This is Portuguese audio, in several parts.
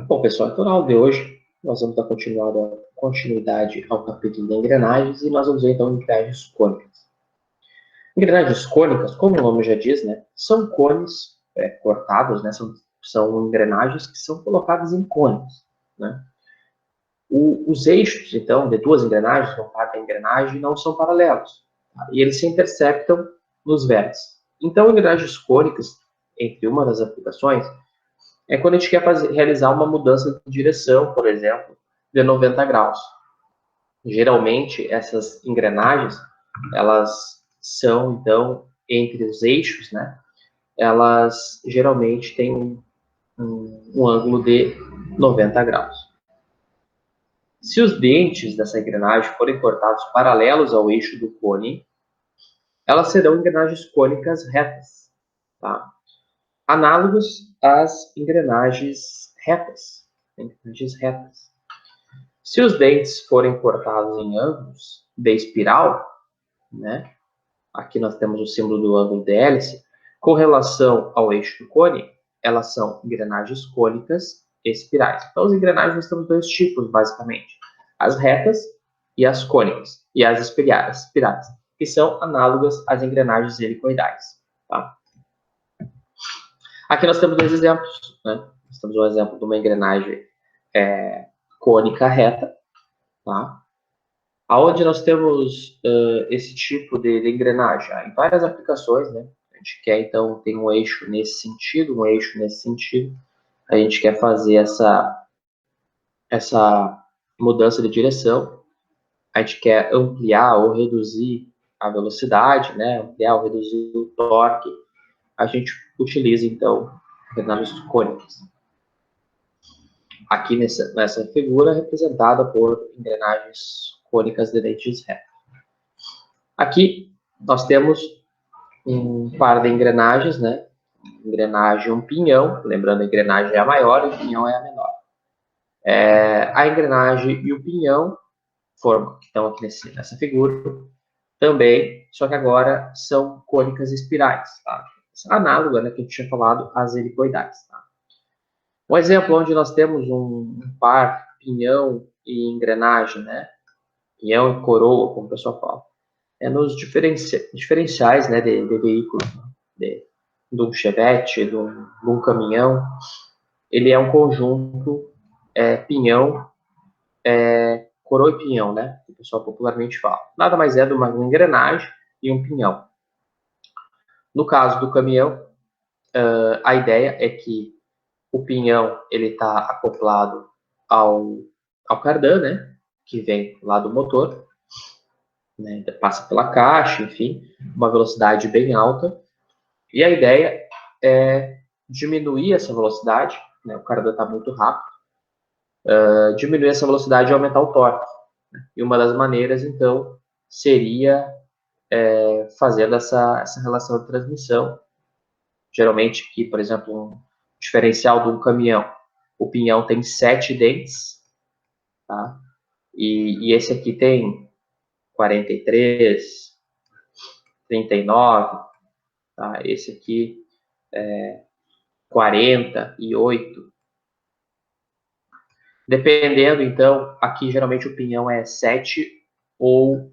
Bom, pessoal, então na aula de hoje nós vamos dar continuidade ao capítulo de engrenagens e nós vamos ver então engrenagens cônicas. Engrenagens cônicas, como o nome já diz, né, são cones cortados, né, são engrenagens que são colocadas em cones, né. Os eixos, então, de duas engrenagens, uma parte da engrenagem, não são paralelos, tá? E eles se intersectam nos vértices. Então, engrenagens cônicas, entre uma das aplicações, é quando a gente quer realizar uma mudança de direção, por exemplo, de 90 graus. Geralmente, essas engrenagens, elas são, então, entre os eixos, né? Elas geralmente têm um ângulo de 90 graus. Se os dentes dessa engrenagem forem cortados paralelos ao eixo do cone, elas serão engrenagens cônicas retas, tá? Análogos às engrenagens retas. Se os dentes forem cortados em ângulos de espiral, né? Aqui nós temos o símbolo do ângulo de hélice, com relação ao eixo do cone, elas são engrenagens cônicas espirais. Então, as engrenagens nós temos dois tipos, basicamente. As retas e as cônicas. E as espirais, que são análogas às engrenagens helicoidais. Tá? Aqui nós temos dois exemplos. Né? Nós temos um exemplo de uma engrenagem cônica reta, tá? Aonde nós temos esse tipo de engrenagem? Em várias aplicações, né? A gente quer, então, ter um eixo nesse sentido, um eixo nesse sentido. A gente quer fazer essa mudança de direção. A gente quer ampliar ou reduzir a velocidade, né? Ampliar ou reduzir o torque. A gente utiliza, então, engrenagens cônicas. Aqui nessa figura representada por engrenagens cônicas de dentes retos. Aqui nós temos um par de engrenagens, né? Engrenagem e um pinhão, lembrando a engrenagem é a maior e o pinhão é a menor. A engrenagem e o pinhão que estão aqui nessa figura também, só que agora são cônicas espirais, tá? Análoga, né, que a gente tinha falado, às helicoidais, tá? Um exemplo onde nós temos um par pinhão e engrenagem, né? Pinhão e coroa, como o pessoal fala. É nos diferenciais, né, de veículo, de um Chevette, de um caminhão. Ele é um conjunto pinhão, coroa e pinhão, né, que o pessoal popularmente fala. Nada mais é de uma engrenagem e um pinhão. No caso do caminhão, a ideia é que o pinhão ele está acoplado ao cardan, né, que vem lá do motor, né, passa pela caixa, enfim, uma velocidade bem alta. E a ideia é diminuir essa velocidade, né, o cardan está muito rápido, diminuir essa velocidade e aumentar o torque. Né? E uma das maneiras, então, seria fazendo essa relação de transmissão. Geralmente, aqui, por exemplo, um diferencial de um caminhão, o pinhão tem 7 dentes, tá? E esse aqui tem 43, 39, tá? Esse aqui 48. Dependendo, então, aqui geralmente o pinhão é 7 ou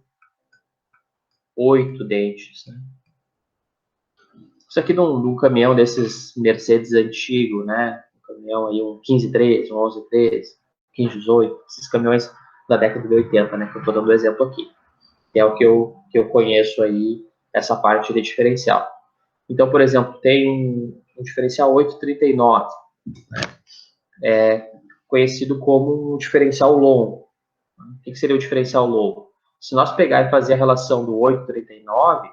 8 dentes. Né? Isso aqui de um caminhão desses Mercedes antigo, né? Um caminhão aí, um 1513, um 1113, 1518, esses caminhões da década de 80, né? Que eu estou dando exemplo aqui. Que é o que eu conheço aí, essa parte de diferencial. Então, por exemplo, tem um diferencial 839, né? Conhecido como um diferencial longo. O que seria o diferencial longo? Se nós pegar e fazer a relação do 839,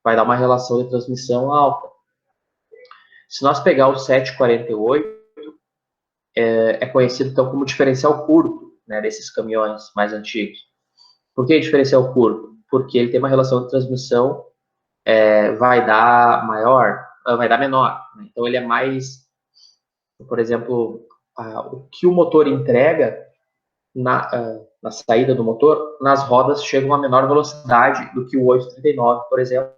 vai dar uma relação de transmissão alta. Se nós pegar o 748, é conhecido então como diferencial curto, né, desses caminhões mais antigos. Por que diferencial curto? Porque ele tem uma relação de transmissão vai dar menor. Né? Então ele é mais, por exemplo, o que o motor entrega na saída do motor, nas rodas chega a uma menor velocidade do que o 839, por exemplo.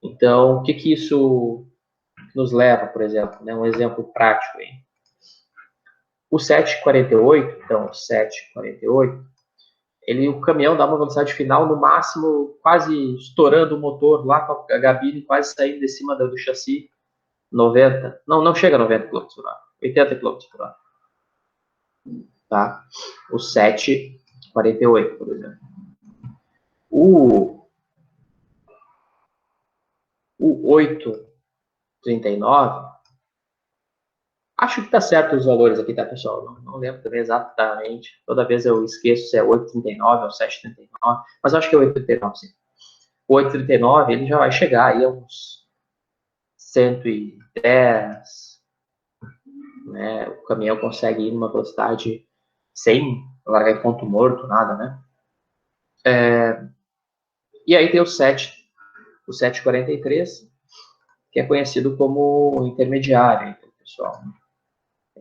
Então, o que isso nos leva, por exemplo? Né? Um exemplo prático aí. O 7,48, então, 7,48, o caminhão dá uma velocidade final no máximo, quase estourando o motor lá com a gabine, quase saindo de cima do chassi, 90. Não chega a 90 km por hora, 80 km por hora. Tá? O 7,48, por exemplo. O 8,39, acho que tá certo os valores aqui, tá, pessoal? Não lembro também exatamente. Toda vez eu esqueço se é 8,39 ou 7,39, mas acho que é 8,39, sim. O 8,39, ele já vai chegar aí a uns 110, né? O caminhão consegue ir numa velocidade sem largar em ponto morto, nada, né? E aí tem o 7,43, que é conhecido como intermediário, então, pessoal.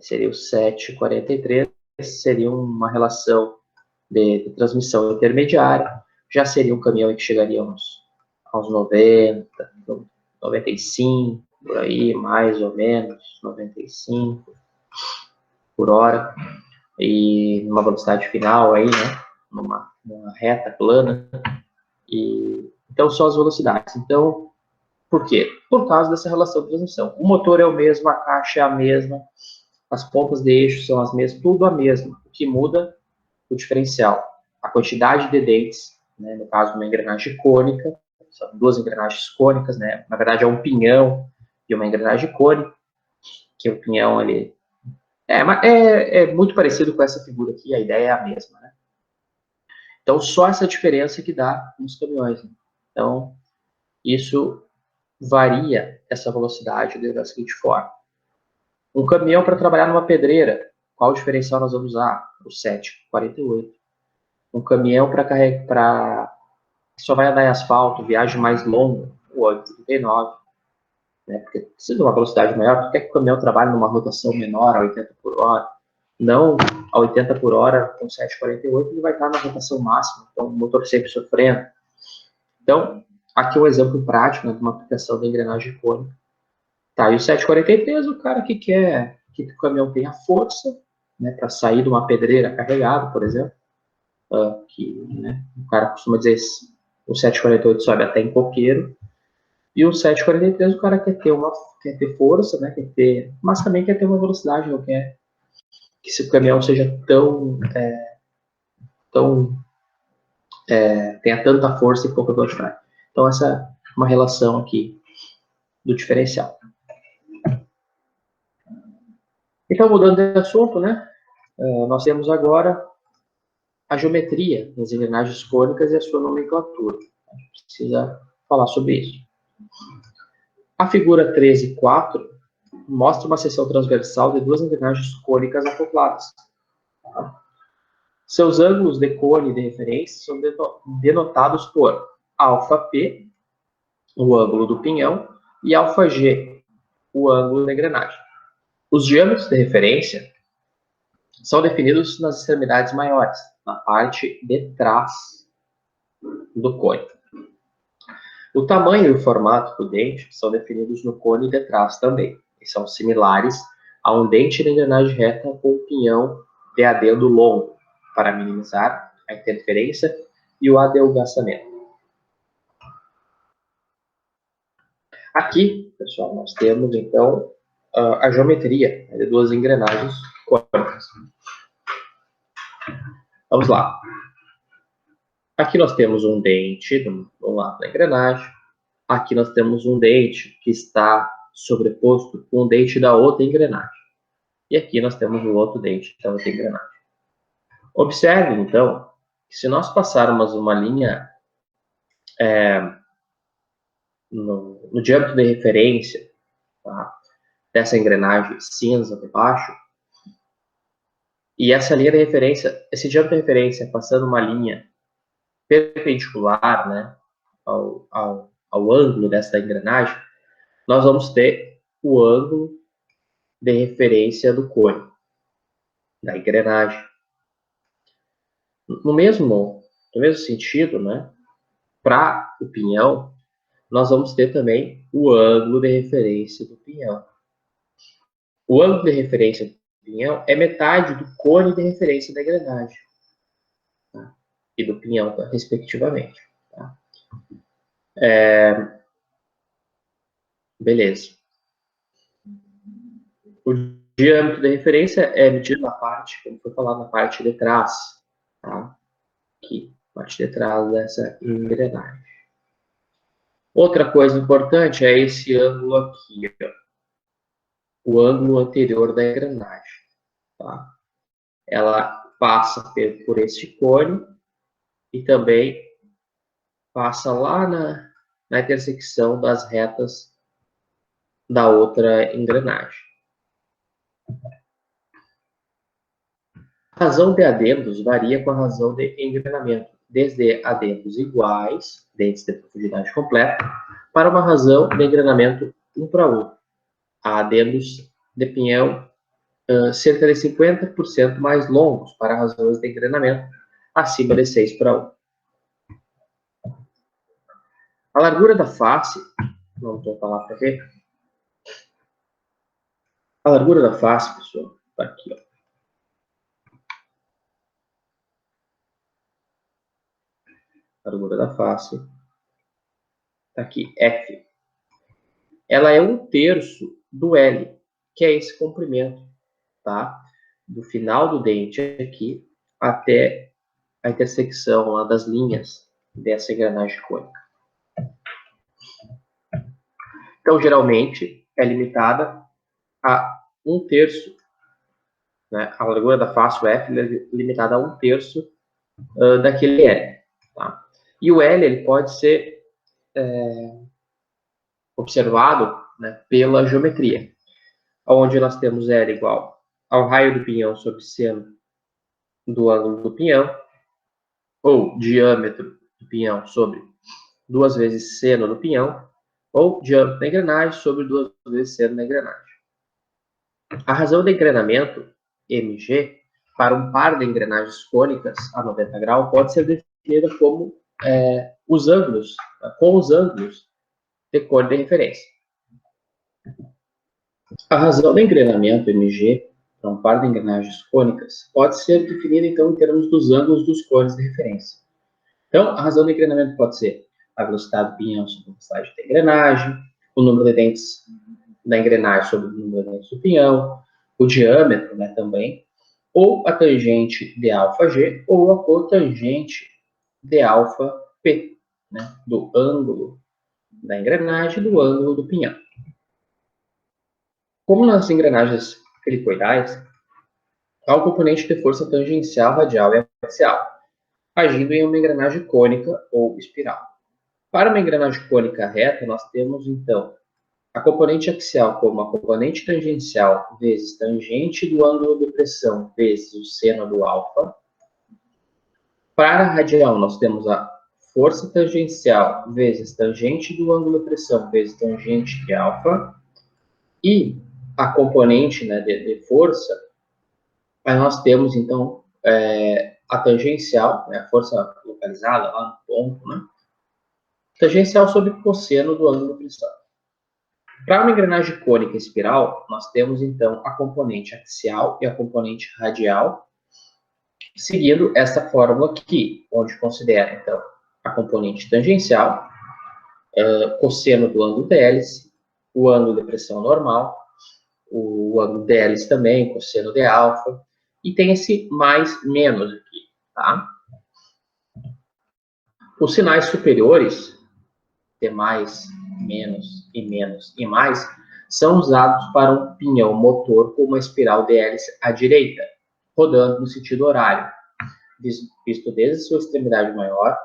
Seria o 7,43, seria uma relação de transmissão intermediária, já seria um caminhão que chegaria aos 90, 95, por aí, mais ou menos, 95 por hora, e numa velocidade final aí, né, numa reta plana, e então são as velocidades. Então, por quê? Por causa dessa relação de transmissão. O motor é o mesmo, a caixa é a mesma, as pontas de eixo são as mesmas, tudo a mesma. O que muda o diferencial, a quantidade de dentes, né, no caso uma engrenagem cônica, são duas engrenagens cônicas, né, na verdade é um pinhão e uma engrenagem cônica, que o pinhão ele é muito parecido com essa figura aqui, a ideia é a mesma, né? Então só essa diferença que dá nos caminhões, né? Então isso varia essa velocidade da seguinte forma. Um caminhão para trabalhar numa pedreira, qual diferencial nós vamos usar? O 7,48. Um caminhão para carregar, que só vai andar em asfalto, viagem mais longa, o 8,39. Né? Porque precisa de uma velocidade maior, porque quer que o caminhão trabalhe numa rotação menor, a 80 por hora. Não a 80 por hora, com 7,48, ele vai estar na rotação máxima, então o motor sempre sofrendo. Então, aqui é um exemplo prático, né, de uma aplicação da engrenagem cônica. Tá, e o 7,43, o cara que quer que o caminhão tenha força, né, para sair de uma pedreira carregada, por exemplo, que, né, o cara costuma dizer o 7,48 sobe até em coqueiro, e o 7,43 o cara quer ter força, né, mas também quer ter uma velocidade, não quer que esse caminhão seja tenha tanta força e pouca velocidade. Então essa é uma relação aqui do diferencial. Então, mudando de assunto, né, nós temos agora a geometria das engrenagens cônicas e a sua nomenclatura. A gente precisa falar sobre isso. A figura 13.4 mostra uma seção transversal de duas engrenagens cônicas acopladas. Seus ângulos de cone de referência são denotados por αP, o ângulo do pinhão, e αg, o ângulo da engrenagem. Os diâmetros de referência são definidos nas extremidades maiores, na parte de trás do cone. O tamanho e o formato do dente são definidos no cone de trás também, e são similares a um dente de engrenagem reta com um pinhão de adendo longo, para minimizar a interferência e o adelgaçamento. Aqui, pessoal, nós temos, então, a geometria de duas engrenagens cônicas. Vamos lá. Aqui nós temos um dente do lado da engrenagem. Aqui nós temos um dente que está sobreposto com o dente da outra engrenagem. E aqui nós temos o outro dente da outra engrenagem. Observe, então, que se nós passarmos uma linha no diâmetro de referência, tá, dessa engrenagem cinza de baixo, e essa linha de referência, esse diâmetro de referência passando uma linha perpendicular, né, ao ângulo dessa engrenagem, nós vamos ter o ângulo de referência do cone, da engrenagem. No mesmo sentido, né, para o pinhão, nós vamos ter também o ângulo de referência do pinhão. O ângulo de referência do pinhão é metade do cone de referência da engrenagem, tá? E do pinhão, respectivamente. Tá? Beleza. O diâmetro da referência é medido na parte, como foi falado, na parte de trás, tá? Aqui, parte de trás dessa engrenagem. Outra coisa importante é esse ângulo aqui, ó, o ângulo anterior da engrenagem, tá? Ela passa por este cone e também passa lá na intersecção das retas da outra engrenagem. A razão de adendos varia com a razão de engrenamento, desde adendos iguais, dentes de profundidade completa, para uma razão de engrenamento 1 para 1. Há adendos de pinhão cerca de 50% mais longos para razões de engrenamento acima de 6 para 1. A largura da face, vamos voltar lá para ver. A largura da face, pessoal, está aqui, ó. Largura da face, está aqui, F. Ela é 1/3 do L, que é esse comprimento, tá? Do final do dente aqui até a intersecção lá das linhas dessa engrenagem cônica. Então, geralmente, é limitada a 1/3, né? A largura da face, o F, é limitada a 1/3 daquele L, tá? E o L, ele pode ser observado, né, pela geometria, onde nós temos L igual ao raio do pinhão sobre seno do ângulo do pinhão, ou diâmetro do pinhão sobre 2 vezes seno do pinhão, ou diâmetro da engrenagem sobre 2 vezes seno da engrenagem. A razão de engrenamento, mg, para um par de engrenagens cônicas a 90 graus, pode ser definida como os ângulos, com os ângulos de cone de referência. A razão de engrenamento, mg, para um par de engrenagens cônicas, pode ser definida, então, em termos dos ângulos dos cones de referência. Então, a razão de engrenamento pode ser a velocidade do pinhão sobre a velocidade da engrenagem, o número de dentes da engrenagem sobre o número de dentes do pinhão, o diâmetro, né, também, ou a tangente de αg, ou a cotangente de αp, né, do ângulo da engrenagem e do ângulo do pinhão. Como nas engrenagens helicoidais, há um componente de força tangencial, radial e axial, agindo em uma engrenagem cônica ou espiral. Para uma engrenagem cônica reta, nós temos, então, a componente axial como a componente tangencial vezes tangente do ângulo de pressão vezes o seno do alfa. Para a radial, nós temos a força tangencial vezes tangente do ângulo de pressão vezes tangente de alfa. E a componente, né, de força, aí nós temos, então, a tangencial, né, a força localizada lá no ponto, né, tangencial sobre o cosseno do ângulo de pressão. Para uma engrenagem cônica espiral, nós temos, então, a componente axial e a componente radial, seguindo essa fórmula aqui, onde considera, então, a componente tangencial, cosseno do ângulo de hélice, o ângulo de pressão normal, o ângulo de hélice também, cosseno de alfa, e tem esse mais, menos aqui, tá? Os sinais superiores, de mais, menos e mais, são usados para um pinhão motor com uma espiral de hélice à direita, rodando no sentido horário, visto desde sua extremidade maior,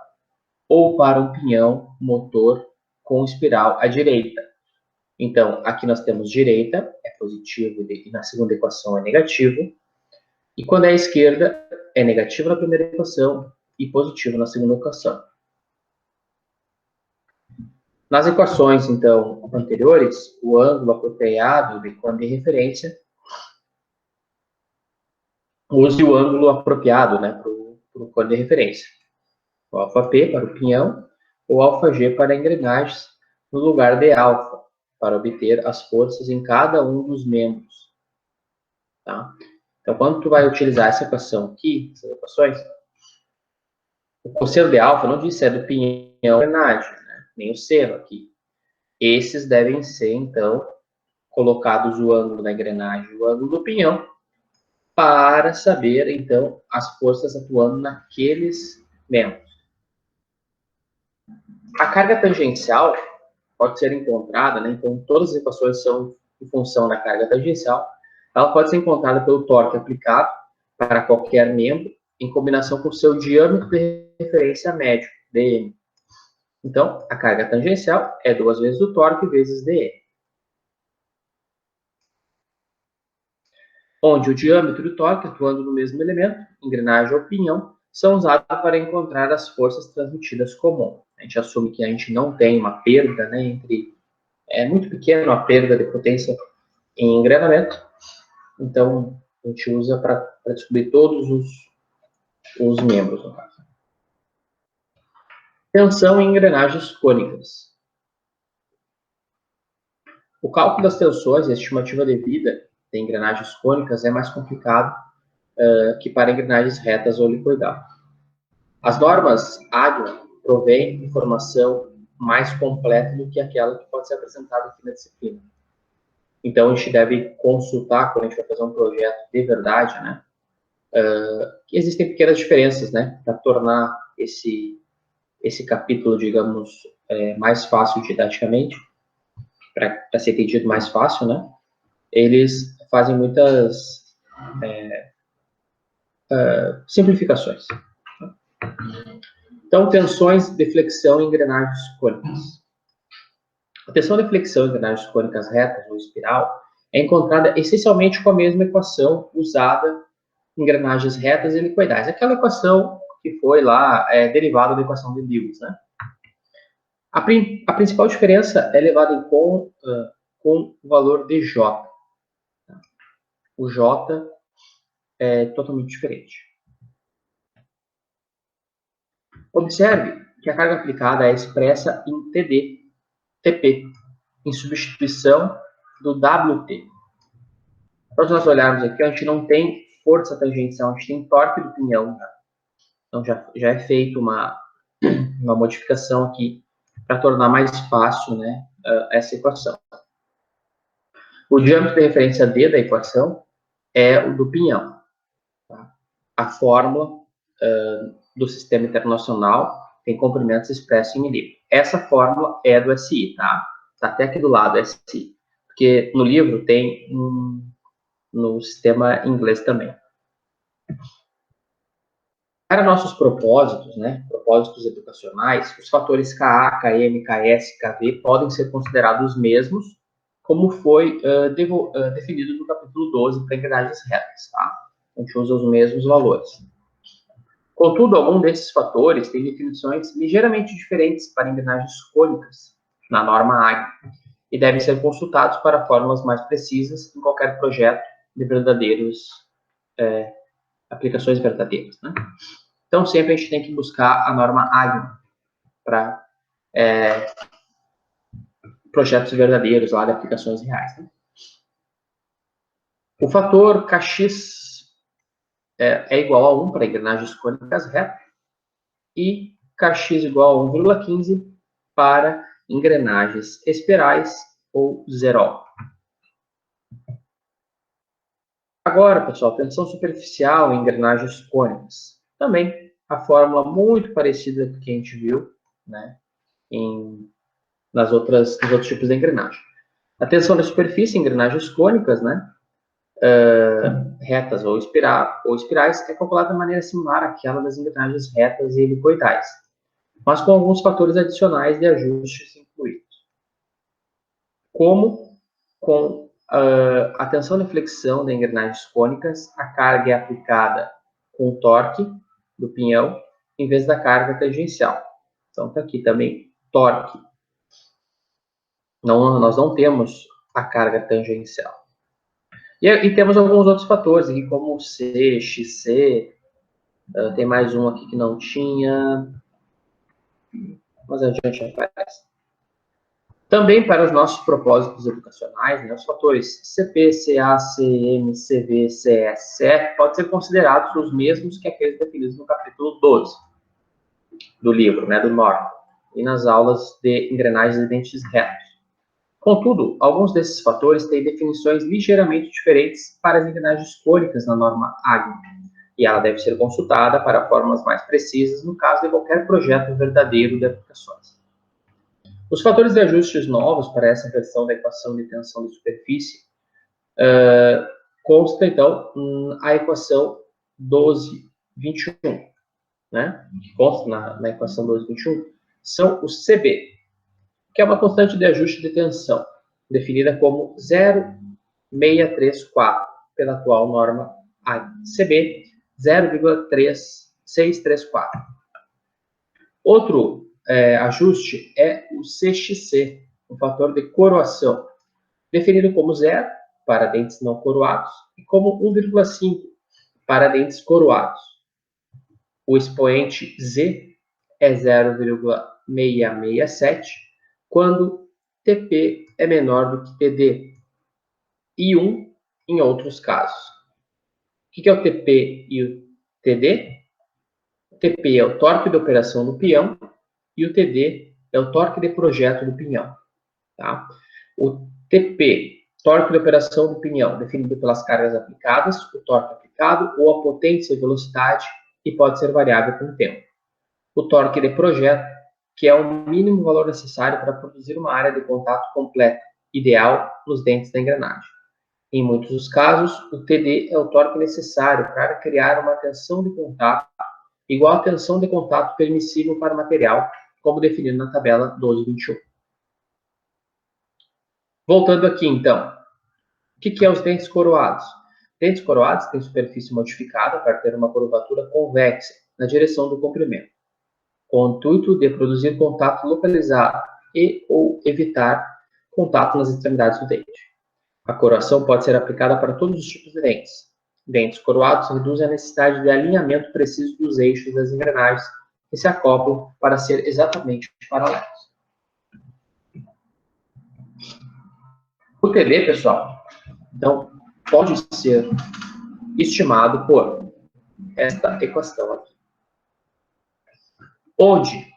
ou para um pinhão motor com espiral à direita. Então, aqui nós temos direita, é positivo, e na segunda equação é negativo, e quando é à esquerda, é negativo na primeira equação e positivo na segunda equação. Nas equações, então, anteriores, o ângulo apropriado de cone de referência, use o ângulo apropriado, né, para o cone de referência. O αp para o pinhão, ou αg para engrenagens, no lugar de alfa, para obter as forças em cada um dos membros. Tá? Então, quando tu vai utilizar essa equação aqui, essas equações, o cosseno de alfa, não disse, é do pinhão engrenagem, né? Nem o seno aqui. Esses devem ser, então, colocados o ângulo da engrenagem e o ângulo do pinhão, para saber, então, as forças atuando naqueles membros. A carga tangencial pode ser encontrada, né? Então, todas as equações são em função da carga tangencial. Ela pode ser encontrada pelo torque aplicado para qualquer membro, em combinação com o seu diâmetro de referência médio, dm. Então, a carga tangencial é 2 vezes o torque vezes dm. Onde o diâmetro e o torque, atuando no mesmo elemento, engrenagem ou pinhão, são usados para encontrar as forças transmitidas comum. A gente assume que a gente não tem uma perda, né, é muito pequena a perda de potência em engrenamento, então a gente usa para descobrir todos os membros, no caso. Tensão em engrenagens cônicas. O cálculo das tensões e a estimativa de vida de engrenagens cônicas é mais complicado que para engrenagens retas ou helicoidal. As normas AGMA provêm informação mais completa do que aquela que pode ser apresentada aqui na disciplina. Então, a gente deve consultar, quando a gente vai fazer um projeto de verdade, né, que existem pequenas diferenças, né, para tornar esse capítulo, digamos, mais fácil didaticamente, para ser entendido mais fácil, né, eles fazem muitas simplificações. Então, tensões de flexão em engrenagens cônicas. A tensão de flexão em engrenagens cônicas retas ou espiral é encontrada essencialmente com a mesma equação usada em engrenagens retas e helicoidais. Aquela equação que foi lá derivada da equação de Lewis, né? A principal diferença é levada em conta com o valor de J. O J é totalmente diferente. Observe que a carga aplicada é expressa em TP, em substituição do WT. Para nós olharmos aqui, a gente não tem força tangencial, a gente tem torque do pinhão. Tá? Então, já é feita uma modificação aqui para tornar mais fácil, né, essa equação. O diâmetro de referência D da equação é o do pinhão. Tá? A fórmula do sistema internacional tem comprimentos expressos em milímetros. Essa fórmula é do SI, tá? Está até aqui do lado, SI. Porque no livro tem no sistema inglês também. Para nossos propósitos, né, propósitos educacionais, os fatores Ka, Km, Ks, Kv podem ser considerados os mesmos, como foi definido no capítulo 12 para engrenagens retas, tá? A gente usa os mesmos valores. Contudo, algum desses fatores tem definições ligeiramente diferentes para engrenagens cônicas na norma AG e devem ser consultados para fórmulas mais precisas em qualquer projeto de aplicações verdadeiras, né? Então, sempre a gente tem que buscar a norma AGMA para projetos verdadeiros lá de aplicações reais. Né? O fator Kx é igual a 1 para engrenagens cônicas retas e Kx igual a 1,15 para engrenagens espirais ou zero. Agora, pessoal, tensão superficial em engrenagens cônicas. Também a fórmula muito parecida com que a gente viu, né, nos outros tipos de engrenagem. A tensão da superfície em engrenagens cônicas, né, retas ou espirais, é calculada de maneira similar àquela das engrenagens retas e helicoidais, mas com alguns fatores adicionais de ajustes incluídos. Como com a tensão de flexão de engrenagens cônicas, a carga é aplicada com o torque do pinhão em vez da carga tangencial. Então, está aqui também torque. Nós não temos a carga tangencial. E temos alguns outros fatores aqui, como C, XC, tem mais um aqui que não tinha, mas a gente aparece. Também para os nossos propósitos educacionais, né, os fatores CP, CA, CM, CV, CS, CF podem ser considerados os mesmos que aqueles definidos no capítulo 12 do livro, né, do Norton, e nas aulas de engrenagens de dentes retos. Contudo, alguns desses fatores têm definições ligeiramente diferentes para as engrenagens cônicas na norma AGMA, e ela deve ser consultada para formas mais precisas no caso de qualquer projeto verdadeiro de aplicações. Os fatores de ajustes novos para essa versão da equação de tensão de superfície consta, então, a equação 1221, né? Que consta na equação 1221, são os CB, que é uma constante de ajuste de tensão, definida como 0,634 pela atual norma CB 0,3634. Outro ajuste é o CXC, o fator de coroação, definido como 0 para dentes não coroados e como 1,5 para dentes coroados. O expoente Z é 0,667 quando TP é menor do que TD e 1 em outros casos. O que é o TP e o TD? O TP é o torque de operação do peão e o TD é o torque de projeto do pinhão. Tá? O TP, torque de operação do pinhão, definido pelas cargas aplicadas, o torque aplicado ou a potência e velocidade, e pode ser variável com o tempo. O torque de projeto, que é o mínimo valor necessário para produzir uma área de contato completa, ideal nos dentes da engrenagem. Em muitos dos casos, o TD é o torque necessário para criar uma tensão de contato igual à tensão de contato permissível para o material, como definido na tabela 1221. Voltando aqui, então, o que é os dentes coroados? Dentes coroados têm superfície modificada para ter uma curvatura convexa na direção do comprimento, com o intuito de produzir contato localizado e ou evitar contato nas extremidades do dente. A coroação pode ser aplicada para todos os tipos de dentes. Dentes coroados reduzem a necessidade de alinhamento preciso dos eixos das engrenagens que se acoplam para ser exatamente paralelos. O TD, pessoal, então, pode ser estimado por esta equação aqui, onde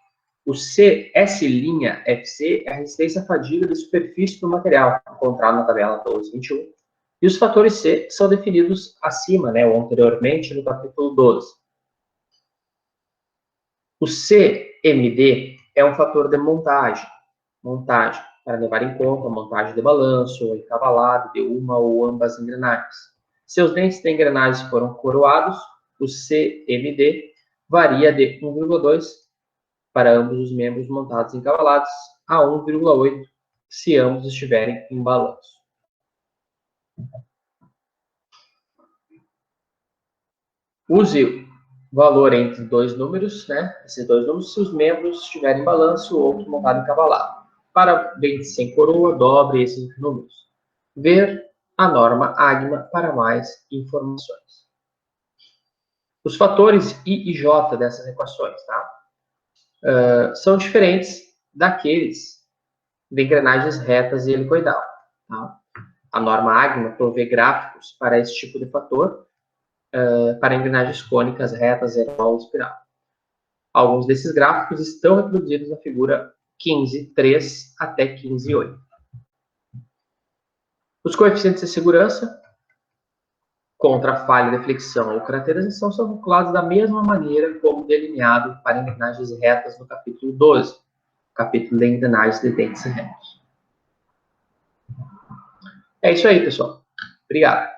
o CS'FC é a resistência à fadiga de superfície do material, encontrado na tabela 1221, e os fatores C são definidos acima, né, ou anteriormente, no capítulo 12. O CMD é um fator de montagem, para levar em conta a montagem de balanço ou encavalado de uma ou ambas engrenagens. Se os dentes de engrenagens foram coroados, o CMD varia de 1,2 para ambos os membros montados encavalados a 1,8 se ambos estiverem em balanço. Use o valor entre dois números, né? Esses dois números, se os membros estiverem em balanço ou outro montado encavalado. Para dentes sem coroa, dobre esses números. Ver a norma AGMA para mais informações. Os fatores I e J dessas equações, tá? São diferentes daqueles de engrenagens retas e helicoidal. Tá? A norma AGMA provê gráficos para esse tipo de fator, para engrenagens cônicas, retas, zero e espiral. Alguns desses gráficos estão reproduzidos na figura 15.3 até 15.8. Os coeficientes de segurança contra falha de flexão ou craterização são calculados da mesma maneira como delineado para engrenagens retas no capítulo 12, capítulo de engrenagens de dentes retos. É isso aí, pessoal. Obrigado.